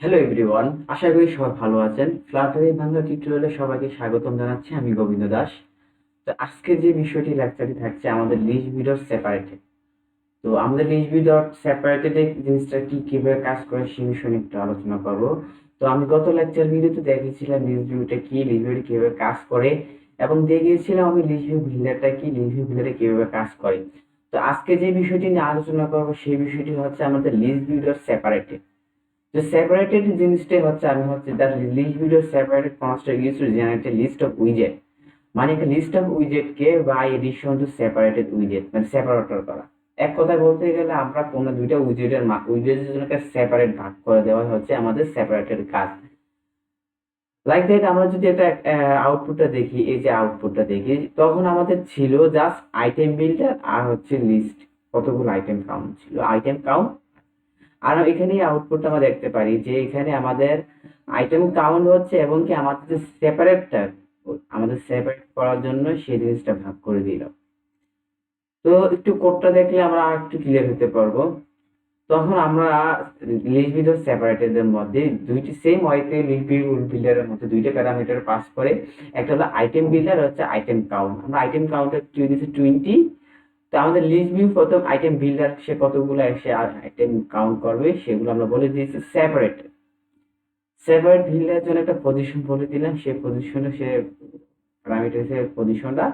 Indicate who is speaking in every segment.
Speaker 1: Hello everyone, আশা করি সবাই ভালো আছেন। ফ্লাটার বাংলা টিউটোরিয়ালে সবাইকে স্বাগতম জানাচ্ছি। আমি গোবিন্দ দাস। তো আজকে যে বিষয়টি লেকচারটি থাকছে আমাদের ListView ডট সেপারেটেড। তো আমাদের ListView ডট সেপারেটেড এই জিনিসটা কিভাবে কাজ করে সেই বিষয় নিয়ে একটু আলোচনা করব। তো আমি গত লেকচার ভিডিওতে দেখিয়েছিলাম ListViewটা কি, ListView কিভাবে কাজ করে, এবং দেখিয়েছিলাম আমি ListView বিল্ডারটা কি, ListView বিল্ডারে কিভাবে কাজ করে। তো আজকে যে বিষয়টি নিয়ে আলোচনা করব সেই বিষয়টি হচ্ছে আমাদের ListView dot separated. The separated জিনিসটাই হচ্ছে আমি হচ্ছে that list video separated construct used to generate a list of widget, মানে একটা লিস্ট অফ উইজেট কে বাই এডিশন টু সেপারেটেড উইজেট মানে সেপারেটর করা। এক কথায় বলতে গেলে আমরা কোনো দুইটা উইজেটের জন্য সেপারেট ভাগ করে দেওয়া হচ্ছে আমাদের সেপারেটেড কাজ। লাইক দ্যাট আমরা যদি একটা আউটপুটটা দেখি, এই যে আউটপুটটা দেখি, তখন আমাদের ছিল জাস্ট আইটেম বিল্ডার আর হচ্ছে লিস্ট, কতগুলো আইটেম কাউন্ট ছিল, আইটেম কাউন্ট। আর এখানে আউটপুটটা আমরা দেখতে পারি যে এখানে আমাদের আইটেম কাউন্ট হচ্ছে এবং কি আমাদের যে সেপারেটটা আমাদের সেপারেট করার জন্য সেই জিনিসটা ভাগ করে দিল। তো একটু কোডটা দেখলে আমরা আর একটু ক্লিয়ার হতে পারবো। তখন আমরা লিস্ট সেপারেটেড এর মধ্যে দুইটি সেম ওয়েতে লিস্ট বিল্ডারের মধ্যে দুইটা প্যারামিটার পাস করে, একটা হলো আইটেম বিল্ডার, হচ্ছে আইটেম কাউন্ট। আমরা আইটেম কাউন্টের দিয়েছি 20। তো আমাদের লিস্ট ভিউ প্রথম আইটেম বিল্ডার সে কতগুলো সে আইটেম কাউন্ট করবে সেগুলো আমরা বলে দিয়েছি সেপারেট। সেপারেট বিল্ডারের জন্য একটা পজিশন বলে দিলাম, সেই পজিশনে সে প্যারামিটার পজিশনটা,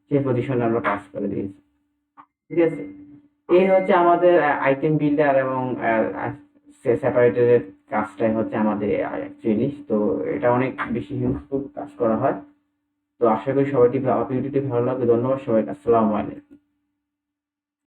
Speaker 1: সেই পজিশনটা আমরা পাস করে দিয়েছি। ঠিক আছে, এই হচ্ছে আমাদের আইটেম বিল্ডার এবং সেপারেটরের কাজটাই হচ্ছে আমাদের অ্যাকচুয়ালি। তো এটা অনেক বেশি ইউজফুল কাজ করা হয়। তো আশা করি সবাইটি ভিডিওটি ভালো লাগবে। ধন্যবাদ সবাইকে। আসসালামু আলাইকুম।